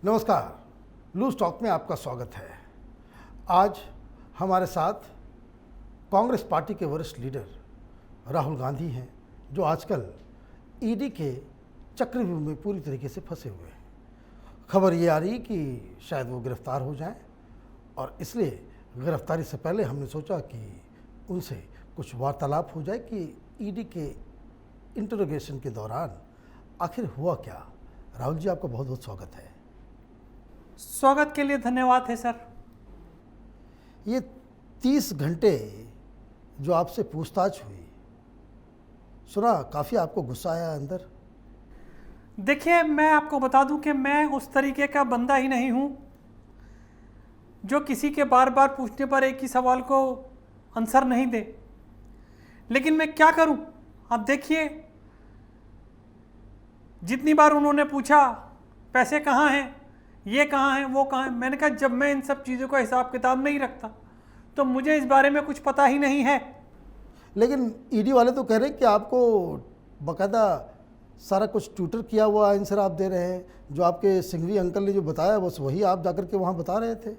नमस्कार, loose talk में आपका स्वागत है। आज हमारे साथ कांग्रेस पार्टी के वरिष्ठ लीडर राहुल गांधी हैं, जो आजकल ईडी के चक्रव्यूह में पूरी तरीके से फंसे हुए हैं। खबर ये आ रही कि शायद वो गिरफ्तार हो जाएं, और इसलिए गिरफ्तारी से पहले हमने सोचा कि उनसे कुछ वार्तालाप हो जाए कि ईडी के इंटरोगेशन के दौरान आखिर हुआ क्या। राहुल जी, आपका बहुत बहुत स्वागत है। स्वागत के लिए धन्यवाद है सर। ये 30 घंटे जो आपसे पूछताछ हुई, सुना काफ़ी आपको गुस्सा आया अंदर। देखिए, मैं आपको बता दूं कि मैं उस तरीके का बंदा ही नहीं हूं जो किसी के बार बार पूछने पर एक ही सवाल को आंसर नहीं दे। लेकिन मैं क्या करूं, आप देखिए, जितनी बार उन्होंने पूछा पैसे कहाँ हैं, ये कहाँ है, वो कहाँ है, मैंने कहा जब मैं इन सब चीज़ों का हिसाब किताब नहीं रखता तो मुझे इस बारे में कुछ पता ही नहीं है। लेकिन ईडी वाले तो कह रहे हैं कि आपको बाकायदा सारा कुछ ट्यूटर किया हुआ आंसर आप दे रहे हैं। जो आपके सिंघवी अंकल ने जो बताया बस वही आप जाकर के वहाँ बता रहे थे।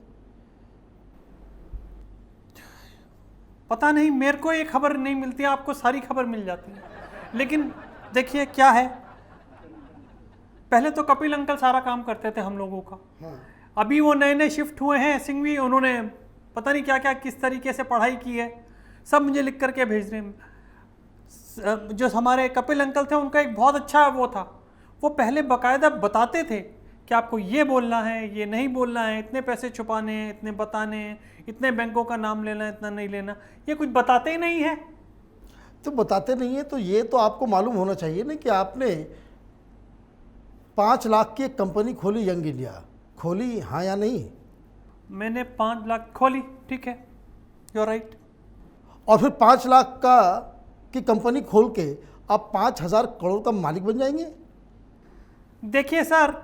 पता नहीं, मेरे को ये खबर नहीं मिलती, आपको सारी खबर मिल जाती है। लेकिन देखिए क्या है, पहले तो कपिल अंकल सारा काम करते थे हम लोगों का। अभी वो नए नए शिफ्ट हुए हैं सिंघवी, उन्होंने पता नहीं क्या क्या किस तरीके से पढ़ाई की है, सब मुझे लिख करके भेज रहे हैं। जो हमारे कपिल अंकल थे उनका एक बहुत अच्छा वो था, वो पहले बाकायदा बताते थे कि आपको ये बोलना है, ये नहीं बोलना है, इतने पैसे छुपाने हैं, इतने बताने हैं, इतने बैंकों का नाम लेना है, इतना नहीं लेना। ये कुछ बताते ही नहीं है। तो बताते नहीं है तो ये तो आपको मालूम होना चाहिए ना कि आपने 5 लाख की एक कंपनी खोली, यंग इंडिया खोली, हाँ या नहीं? मैंने 5 लाख खोली, ठीक है, यू राइट। और फिर 5 लाख का की कंपनी खोल के आप 5,000 करोड़ का मालिक बन जाएंगे। देखिए सर,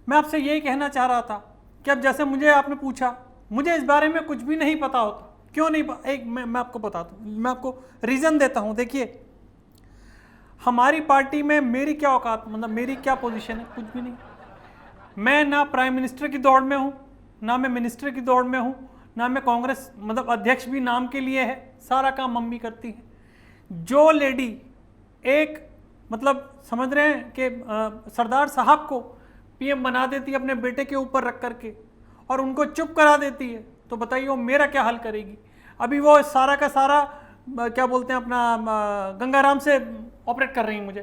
मैं आपसे यही कहना चाह रहा था कि अब जैसे मुझे आपने पूछा, मुझे इस बारे में कुछ भी नहीं पता होता। क्यों नहीं एक मैं आपको बताता हूँ, मैं आपको रीज़न देता हूँ। देखिए, हमारी पार्टी में मेरी क्या औकात, मतलब मेरी क्या पोजीशन है, कुछ भी नहीं। मैं ना प्राइम मिनिस्टर की दौड़ में हूँ, ना मैं मिनिस्टर की दौड़ में हूँ, ना मैं कांग्रेस मतलब अध्यक्ष भी नाम के लिए है। सारा काम मम्मी करती है। जो लेडी एक मतलब समझ रहे हैं कि सरदार साहब को पीएम बना देती है अपने बेटे के ऊपर रख करके, और उनको चुप करा देती है, तो बताइए वो मेरा क्या हल करेगी। अभी वो सारा का सारा क्या बोलते हैं अपना गंगाराम से ऑपरेट कर रही हैं मुझे।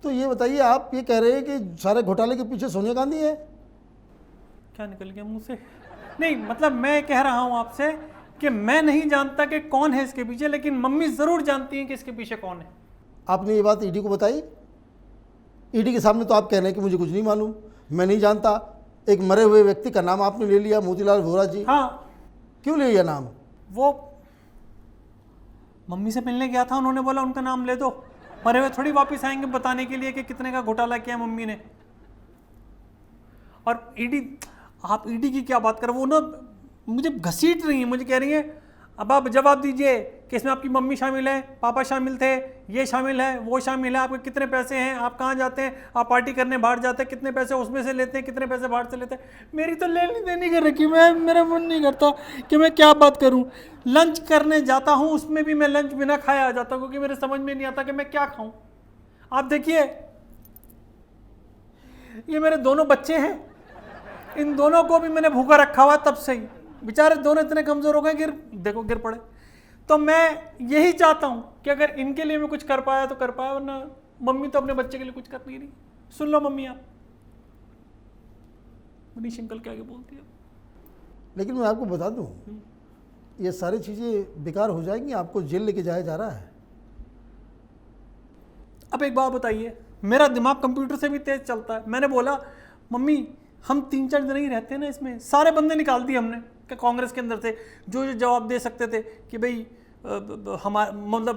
तो ये बताइए, आप ये कह रहे हैं कि सारे घोटाले के पीछे सोनिया गांधी है? क्या निकल गया मुंह से? नहीं, मतलब मैं कह रहा हूं आपसे कि मैं नहीं जानता कि कौन है इसके पीछे, लेकिन मम्मी जरूर जानती हैं कि इसके पीछे कौन है। आपने ये बात ईडी को बताई? ईडी के सामने तो आप कह रहे हैं कि मुझे कुछ नहीं मालूम, मैं नहीं जानता। एक मरे हुए व्यक्ति का नाम आपने ले लिया, मोतीलाल वोरा जी। हाँ। क्यों ले लिया नाम? वो मम्मी से मिलने गया था, उन्होंने बोला उनका नाम ले दो, मरे हुए थोड़ी वापस आएंगे बताने के लिए कि कितने का घोटाला किया मम्मी ने। और ईडी, आप ईडी की क्या बात कर, वो ना मुझे घसीट रही है, मुझे कह रही है अब आप जवाब दीजिए कि इसमें आपकी मम्मी शामिल है, पापा शामिल थे, ये शामिल है, वो शामिल है, आपके कितने पैसे हैं, आप कहाँ जाते हैं, आप पार्टी करने बाहर जाते हैं, कितने पैसे उसमें से लेते हैं, कितने पैसे बाहर से लेते हैं। मेरी तो लेनी देनी कर रखी, मेरा मन नहीं करता कि मैं क्या बात करूँ। लंच करने जाता हूँ, उसमें भी मैं लंच बिना खाए आ जाता हूँ, क्योंकि मेरे समझ में नहीं आता कि मैं क्या खाऊँ। आप देखिए, ये मेरे दोनों बच्चे हैं, इन दोनों को भी मैंने भूखा रखा हुआ तब से ही। बेचारे दोनों इतने कमज़ोर हो गए, गिर पड़े। तो मैं यही चाहता हूँ कि अगर इनके लिए मैं कुछ कर पाया तो कर पाया, वरना मम्मी तो अपने बच्चे के लिए कुछ कर नहीं रही। सुन लो मम्मी, आप मनीष अंकल क्या बोलती है। लेकिन मैं आपको बता दूं, ये सारी चीज़ें बेकार हो जाएंगी, आपको जेल लेके जाया जा रहा है। अब एक बात बताइए, मेरा दिमाग कंप्यूटर से भी तेज चलता है। मैंने बोला मम्मी, हम 3-4 दिन ही रहते हैं ना, इसमें सारे बंदे निकाल दिए हमने कि कांग्रेस के अंदर से जो जवाब दे सकते थे कि भाई हमारा मतलब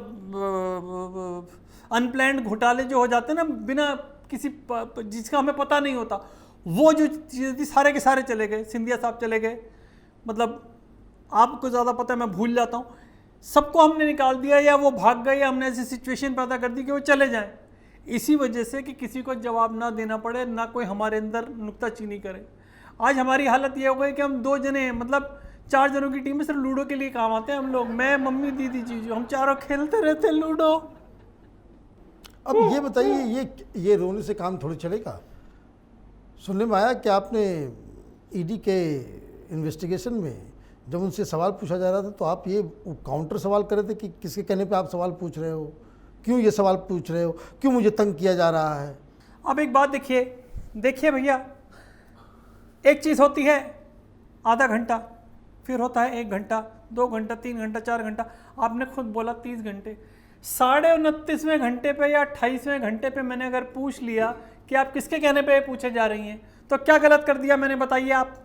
अनप्लैंड घोटाले जो हो जाते हैं ना बिना किसी जिसका हमें पता नहीं होता, वो जो चीज़ें थी सारे के सारे चले गए। सिंधिया साहब चले गए, मतलब आपको ज़्यादा पता है, मैं भूल जाता हूँ। सबको हमने निकाल दिया, या वो भाग गए, या हमने ऐसी सिचुएशन पैदा कर दी कि वो चले जाएं। इसी वजह से कि किसी को जवाब ना देना पड़े, ना कोई हमारे अंदर नुक्ताचीनी करे। आज हमारी हालत ये हो गई कि हम 2 जने, मतलब 4 जनों की टीम में सिर्फ लूडो के लिए काम आते हैं हम लोग, मैं, मम्मी, दीदी, जीजू, हम चारों खेलते रहते हैं लूडो। अब ये बताइए, ये रोने से काम थोड़ी चलेगा। सुनने में आया कि आपने ईडी के इन्वेस्टिगेशन में जब उनसे सवाल पूछा जा रहा था तो आप ये काउंटर सवाल कर रहे थे कि किसके कहने पे आप सवाल पूछ रहे हो, क्यों ये सवाल पूछ रहे हो, क्यों मुझे तंग किया जा रहा है। अब एक बात देखिए भैया, एक चीज़ होती है आधा घंटा, फिर होता है 1 घंटा, 2 घंटा, 3 घंटा, 4 घंटा, आपने खुद बोला 30 घंटे। 29.5वें घंटे पे या 28वें घंटे पे मैंने अगर पूछ लिया कि आप किसके कहने पे पूछे जा रही हैं, तो क्या गलत कर दिया मैंने, बताइए आप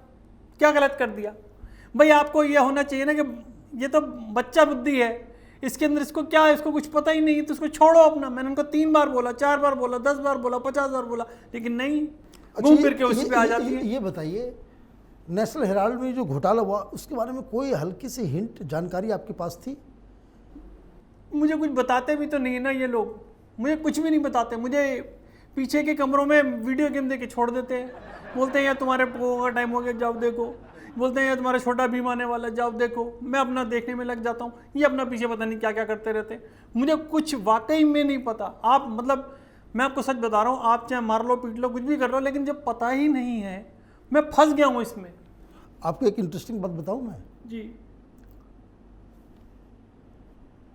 क्या गलत कर दिया। भाई आपको यह होना चाहिए ना कि ये तो बच्चा बुद्धि है, इसके अंदर इसको क्या है, इसको कुछ पता ही नहीं, तो इसको छोड़ो अपना। मैंने उनको 3 बार बोला, 4 बार बोला, 10 बार बोला, 50 बार बोला, लेकिन नहीं, घूम फिर के उसी पे आ जाती है। ये बताइए, नेशनल हेराल्ड में जो घोटाला हुआ उसके बारे में कोई हल्की सी हिंट जानकारी आपके पास थी? मुझे कुछ बताते भी तो नहीं है ना ये लोग, मुझे कुछ भी नहीं बताते। मुझे पीछे के कमरों में वीडियो गेम दे के छोड़ देते हैं, बोलते हैं यार तुम्हारे पोगो का टाइम हो गया जाओ देखो, बोलते हैं यार तुम्हारा छोटा भीम आने वाला जाओ देखो। मैं अपना देखने में लग जाता हूँ, ये अपना पीछे पता नहीं क्या क्या करते रहते हैं। मुझे कुछ वाकई में नहीं पता। आप मतलब मैं आपको सच बता रहा हूँ, आप चाहे मार लो पीट लो कुछ भी कर लो, लेकिन जब पता ही नहीं है, मैं फंस गया हूँ इसमें। आपको एक इंटरेस्टिंग बात बताऊँ मैं? जी।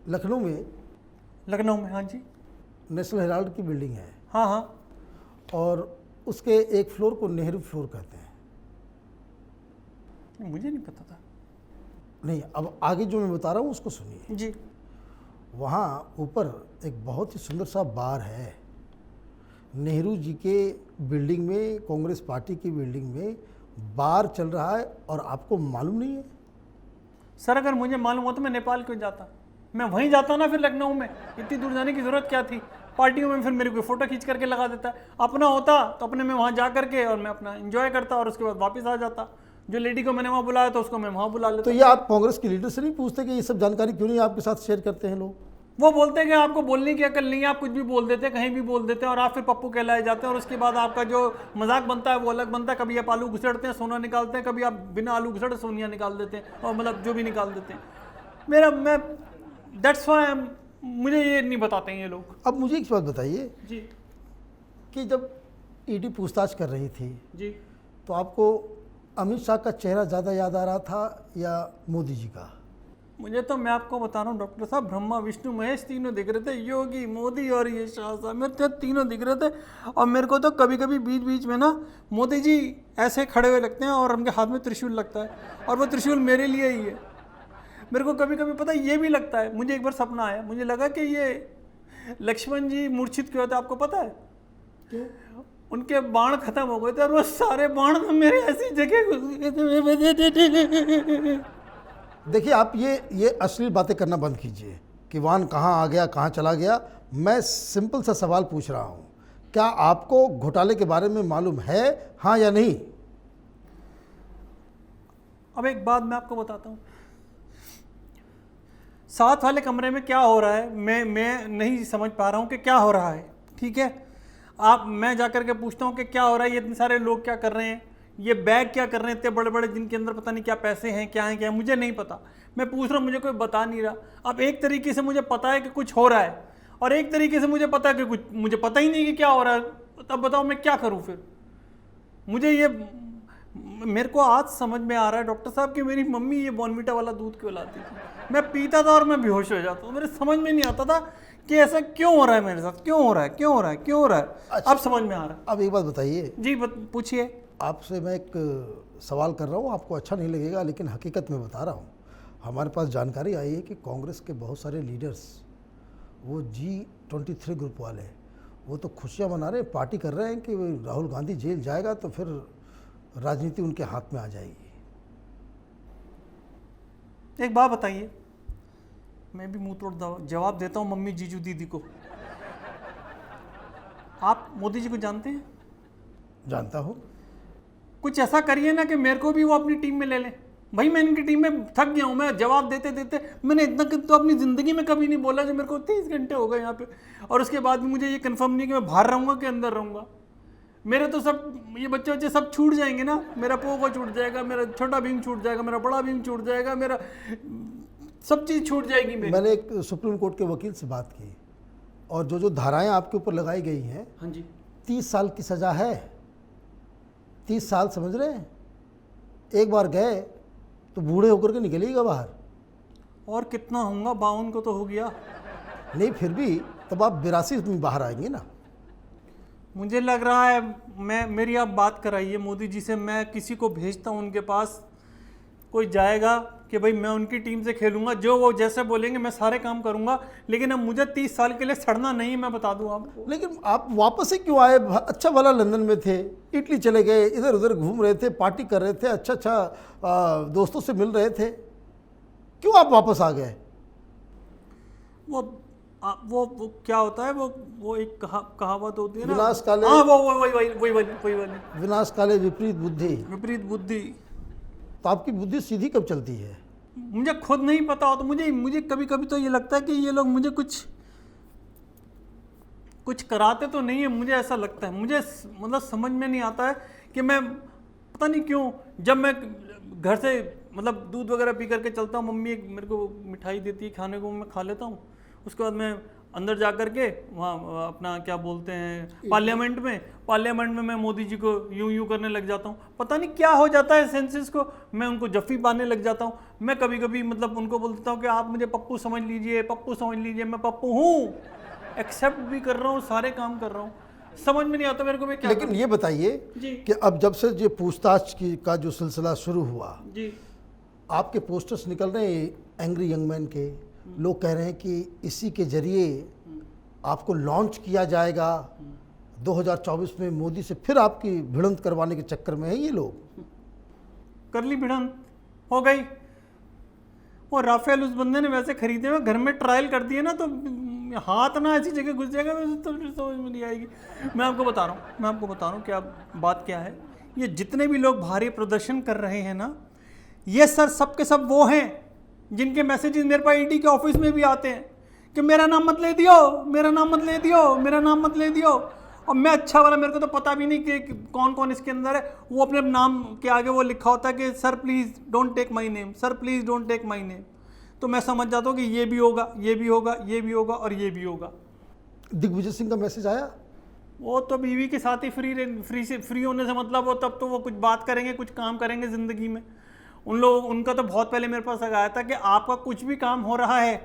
लखनऊ में, हाँ जी, नेशनल हेराल्ड की बिल्डिंग है। हाँ हाँ। और उसके एक फ्लोर को नेहरू फ्लोर कहते हैं। मुझे नहीं पता था। नहीं, अब आगे जो मैं बता रहा हूँ उसको सुनिए जी। वहाँ ऊपर एक बहुत ही सुंदर सा बार है, नेहरू जी के बिल्डिंग में, कांग्रेस पार्टी की बिल्डिंग में बार चल रहा है और आपको मालूम नहीं है? सर अगर मुझे मालूम होता मैं नेपाल क्यों जाता, मैं वहीं जाता ना, फिर लखनऊ में इतनी दूर जाने की जरूरत क्या थी। पार्टियों में फिर मेरे को फोटो खींच करके लगा देता है। अपना होता तो अपने में वहाँ जा करके और मैं अपना एंजॉय करता और उसके बाद वापस आ जाता। जो लेडी को मैंने वहाँ बुलाया तो उसको मैं वहाँ बुला लेता। तो ये आप कांग्रेस के लीडर से नहीं पूछते कि ये सब जानकारी क्यों नहीं आपके साथ शेयर करते हैं लोग? वो बोलते हैं कि आपको बोलने की अकल नहीं है, आप कुछ भी बोल देते हैं, कहीं भी बोल देते हैं और आप फिर पप्पू कहलाए जाते हैं। और उसके बाद आपका जो मजाक बनता है वो अलग बनता है। कभी आप आलू घुसड़ते हैं सोना निकालते हैं, कभी आप बिना आलू घुसड़े सोनिया निकाल देते हैं, और मतलब जो भी निकाल देते हैं। मैं दैट्स व्हाई मुझे ये नहीं बताते हैं ये लोग। अब मुझे एक बात बताइए जी कि जब ईडी पूछताछ कर रही थी जी, तो आपको अमित शाह का चेहरा ज़्यादा याद आ रहा था या मोदी जी का? मुझे तो, मैं आपको बता रहा हूँ डॉक्टर साहब, ब्रह्मा विष्णु महेश तीनों दिख रहे थे, योगी मोदी और ये शाह साहब, मेरे तो तीनों दिख रहे थे। और मेरे को तो कभी कभी बीच बीच में ना मोदी जी ऐसे खड़े हुए लगते हैं और उनके हाथ में त्रिशूल लगता है, और वो त्रिशूल मेरे लिए ही है। मेरे को कभी कभी पता ये भी लगता है। मुझे एक बार सपना आया, मुझे लगा कि ये लक्ष्मण जी मूर्छित क्यों थे, आपको पता है क्यों? उनके बाण खत्म हो गए थे और वो सारे बाण मेरे ऐसी जगह घुस गए थे। देखिए, आप ये अश्लील बातें करना बंद कीजिए कि वान कहाँ आ गया, कहाँ चला गया। मैं सिंपल सा सवाल पूछ रहा हूँ, क्या आपको घोटाले के बारे में मालूम है, हाँ या नहीं? अब एक बात मैं आपको बताता हूँ, साथ वाले कमरे में क्या हो रहा है मैं नहीं समझ पा रहा हूँ कि क्या हो रहा है। ठीक है, मैं जाकर के पूछता हूँ कि क्या हो रहा है, ये इतने सारे लोग क्या कर रहे हैं, ये बैग क्या कर रहे हैं इतने बड़े बड़े जिनके अंदर पता नहीं क्या पैसे हैं, क्या है मुझे नहीं पता। मैं पूछ रहा हूँ, मुझे कोई बता नहीं रहा। अब एक तरीके से मुझे पता है कि कुछ हो रहा है और एक तरीके से मुझे पता है कि कुछ मुझे पता ही नहीं कि क्या हो रहा है। तब बताओ मैं क्या करूँ फिर? मेरे को आज समझ में आ रहा है डॉक्टर साहब कि मेरी मम्मी ये बॉर्नविटा वाला दूध क्यों लाती थी। मैं पीता था और मैं बेहोश हो जाता हूँ। मेरे समझ में नहीं आता था कि ऐसा क्यों हो रहा है मेरे साथ, क्यों हो रहा है। अच्छा, अब समझ में आ रहा है। अब एक बात बताइए जी पूछिए। आपसे मैं एक सवाल कर रहा हूँ, आपको अच्छा नहीं लगेगा लेकिन हकीकत में बता रहा हूँ। हमारे पास जानकारी आई है कि कांग्रेस के बहुत सारे लीडर्स, वो G23 ग्रुप वाले, वो तो खुशियाँ मना रहे हैं, पार्टी कर रहे हैं कि राहुल गांधी जेल जाएगा तो फिर राजनीति उनके हाथ में आ जाएगी। एक बात बताइए, मैं भी मुंह तोड़ जवाब देता हूँ मम्मी जीजू दीदी को। आप मोदी जी को जानते हैं? जानता हूँ। कुछ ऐसा करिए ना कि मेरे को भी वो अपनी टीम में ले लें, भाई मैं इनकी टीम में थक गया हूँ, मैं जवाब देते देते मैंने इतना तो अपनी ज़िंदगी में कभी नहीं बोला जो मेरे को 30 घंटे हो गए यहाँ पे, और उसके बाद भी मुझे ये कंफर्म नहीं कि मैं बाहर रहूँगा कि अंदर रहूँगा। मेरे तो सब ये बच्चे सब छूट जाएंगे ना, मेरा पोगो छूट जाएगा, मेरा छोटा भीम छूट जाएगा, मेरा बड़ा भीम छूट जाएगा, मेरा सब चीज़ छूट जाएगी मेरी। मैंने एक सुप्रीम कोर्ट के वकील से बात की, और जो धाराएं आपके ऊपर लगाई गई हैं, हाँ जी, 30 साल की सज़ा है। 30 साल समझ रहे हैं, एक बार गए तो बूढ़े होकर के निकलिएगा बाहर। और कितना होऊंगा, 52 को तो हो गया। नहीं फिर भी तब आप 82 में बाहर आएंगे ना। मुझे लग रहा है मेरी आप बात कराइए मोदी जी से, मैं किसी को भेजता हूँ उनके पास, कोई जाएगा कि भाई मैं उनकी टीम से खेलूंगा, जो वो जैसे बोलेंगे मैं सारे काम करूंगा, लेकिन अब मुझे 30 साल के लिए सड़ना नहीं, मैं बता दूं आपको। लेकिन आप वापस ही क्यों आए? अच्छा भला लंदन में थे, इटली चले गए, इधर उधर घूम रहे थे, पार्टी कर रहे थे, अच्छा दोस्तों से मिल रहे थे, क्यों आप वापस आ गए? वो क्या होता है, वो एक कहावत होती है ना, विनाश काले, हाँ वही वाली विनाश काले विपरीत बुद्धि। विपरीत बुद्धि। तो आपकी बुद्धि सीधी कब चलती है? मुझे खुद नहीं पता हो, तो मुझे कभी कभी तो ये लगता है कि ये लोग मुझे कुछ कराते तो नहीं है, मुझे ऐसा लगता है। मुझे मतलब समझ में नहीं आता है कि मैं पता नहीं क्यों, जब मैं घर से मतलब दूध वगैरह पी करके चलता हूँ, मम्मी एक मेरे को मिठाई देती है खाने को, मैं खा लेता हूँ, उसके बाद मैं अंदर जा कर के वहाँ अपना क्या बोलते हैं पार्लियामेंट में मैं मोदी जी को यूं करने लग जाता हूँ। पता नहीं क्या हो जाता है सेंसेस को, मैं उनको जफ्फी पाने लग जाता हूँ। मैं कभी कभी मतलब उनको बोलता हूँ कि आप मुझे पप्पू समझ लीजिए, मैं पप्पू हूँ, एक्सेप्ट भी कर रहा हूँ, सारे काम कर रहा हूँ, समझ में नहीं आता मेरे को मैं क्या। लेकिन ये बताइए कि अब जब से ये पूछताछ का जो सिलसिला शुरू हुआ जी, आपके पोस्टर्स निकल रहे हैं एंग्री यंग मैन के, लोग कह रहे हैं कि इसी के जरिए आपको लॉन्च किया जाएगा 2024 में, मोदी से फिर आपकी भिड़ंत करवाने के चक्कर में है ये लोग। कर ली भिड़ंत, हो गई। वो राफेल उस बंदे ने वैसे खरीदे हुए, घर में ट्रायल कर दिए ना, तो हाथ ना ऐसी जगह घुस जाएगा तो समझ में नहीं आएगी। मैं आपको बता रहा हूँ क्या बात क्या है। ये जितने भी लोग भारी प्रदर्शन कर रहे हैं ना, ये सर सब के सब वो हैं जिनके मैसेजेस मेरे पास ईडी के ऑफिस में भी आते हैं कि मेरा नाम मत ले दियो। और मैं अच्छा वाला, मेरे को तो पता भी नहीं कि कौन कौन इसके अंदर है। वो अपने नाम के आगे वो लिखा होता है कि sir please don't take my name, sir please don't take my name. तो मैं समझ जाता हूँ कि ये भी होगा और ये भी होगा। दिग्विजय सिंह का मैसेज आया? वो तो बीवी के साथ ही फ्री होने से मतलब हो, तब तो वो कुछ बात करेंगे, कुछ काम करेंगे ज़िंदगी में। उनका तो बहुत पहले मेरे पास आया था कि आपका कुछ भी काम हो रहा है,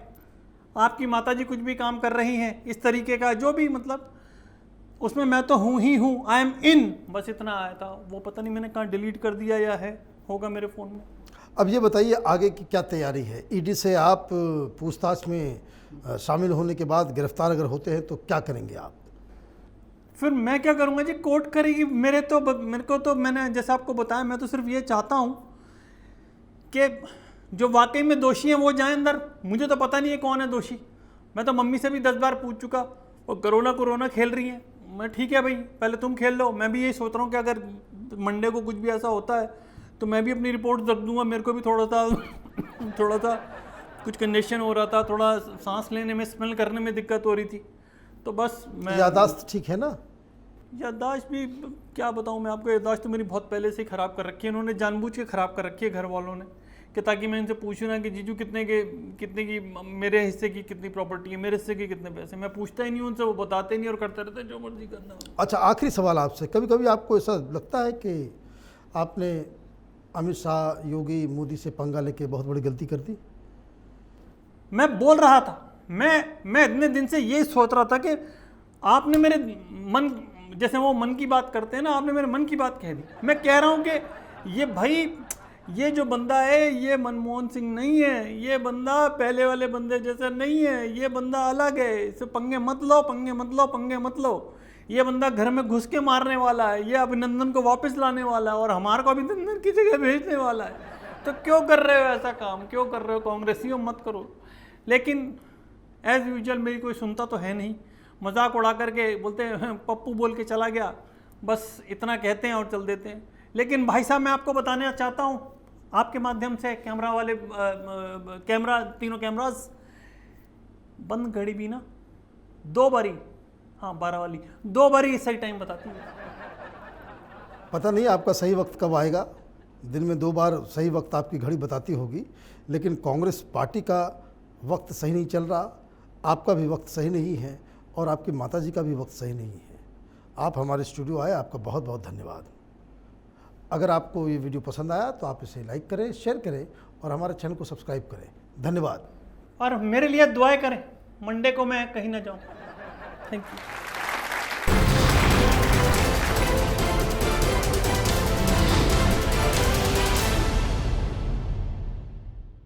आपकी माताजी कुछ भी काम कर रही हैं, इस तरीके का जो भी मतलब, उसमें मैं तो हूँ, आई एम इन, बस इतना आया था। वो पता नहीं मैंने कहाँ डिलीट कर दिया या होगा मेरे फ़ोन में। अब ये बताइए आगे की क्या तैयारी है? ईडी से आप पूछताछ में शामिल होने के बाद गिरफ्तार अगर होते हैं तो क्या करेंगे आप? फिर मैं क्या करूँगा जी, कोर्ट करेगी। मेरे को तो मैंने जैसे आपको बताया, मैं तो सिर्फ ये चाहता हूँ कि जो वाकई में दोषी हैं वो जाएं अंदर। मुझे तो पता नहीं है कौन है दोषी। मैं तो मम्मी से भी 10 बार पूछ चुका, वो कोरोना खेल रही है। मैं ठीक है भाई, पहले तुम खेल लो। मैं भी यही सोच रहा हूँ कि अगर मंडे को कुछ भी ऐसा होता है तो मैं भी अपनी रिपोर्ट रख दूंगा। मेरे को भी थोड़ा सा कुछ कंजेशन हो रहा था, थोड़ा सांस लेने में, स्मेल करने में दिक्कत हो रही थी, तो बस मैं। याददाश्त ठीक है ना? याददाश्त भी क्या बताऊँ मैं आपको, याददाश्त तो मेरी बहुत पहले से ही ख़राब कर रखी है। इन्होंने जानबूझ के ख़राब कर रखी है घर वालों ने, कि ताकि मैं इनसे पूछूँ ना कि जीजू कितने की मेरे हिस्से की कितनी प्रॉपर्टी है, मेरे हिस्से के कितने पैसे। मैं पूछता ही नहीं उनसे, वो बताते नहीं और करते रहते जो मर्जी करना। अच्छा, आखिरी सवाल आपसे, कभी कभी आपको ऐसा लगता है कि आपने अमित शाह, योगी, मोदी से पंगा लेके बहुत बड़ी गलती कर दी? मैं बोल रहा था, मैं इतने दिन से ये सोच रहा था कि आपने मेरे मन, जैसे वो मन की बात करते हैं ना, आपने मेरे मन की बात कह दी। मैं कह रहा हूँ कि ये भाई, ये जो बंदा है ये मनमोहन सिंह नहीं है, ये बंदा पहले वाले बंदे जैसा नहीं है, ये बंदा अलग है। इसे पंगे मत लो। ये बंदा घर में घुस के मारने वाला है, ये अभिनंदन को वापस लाने वाला है और हमारे को अभिनंदन की जगह भेजने वाला है। तो क्यों कर रहे हो ऐसा काम, क्यों कर रहे हो? कांग्रेसियों मत करो। लेकिन एज यूजुअल मेरी कोई सुनता तो है नहीं, मजाक उड़ा करके बोलते हैं पप्पू बोल के चला गया, बस इतना कहते हैं और चल देते हैं। लेकिन भाई साहब, मैं आपको बताना चाहता हूँ, आपके माध्यम से कैमरा वाले कैमरा, तीनों कैमरास बंद घड़ी भी ना 2 बारी, हाँ 12 वाली 2 बारी सही टाइम बताती है। पता नहीं आपका सही वक्त कब आएगा, दिन में 2 बार सही वक्त आपकी घड़ी बताती होगी, लेकिन कांग्रेस पार्टी का वक्त सही नहीं चल रहा, आपका भी वक्त सही नहीं है और आपकी माताजी का भी वक्त सही नहीं है। आप हमारे स्टूडियो आए, आपका बहुत बहुत धन्यवाद। अगर आपको ये वीडियो पसंद आया तो आप इसे लाइक करें, शेयर करें और हमारे चैनल को सब्सक्राइब करें। धन्यवाद। और मेरे लिए दुआएं करें, मंडे को मैं कहीं ना जाऊं। Thank you.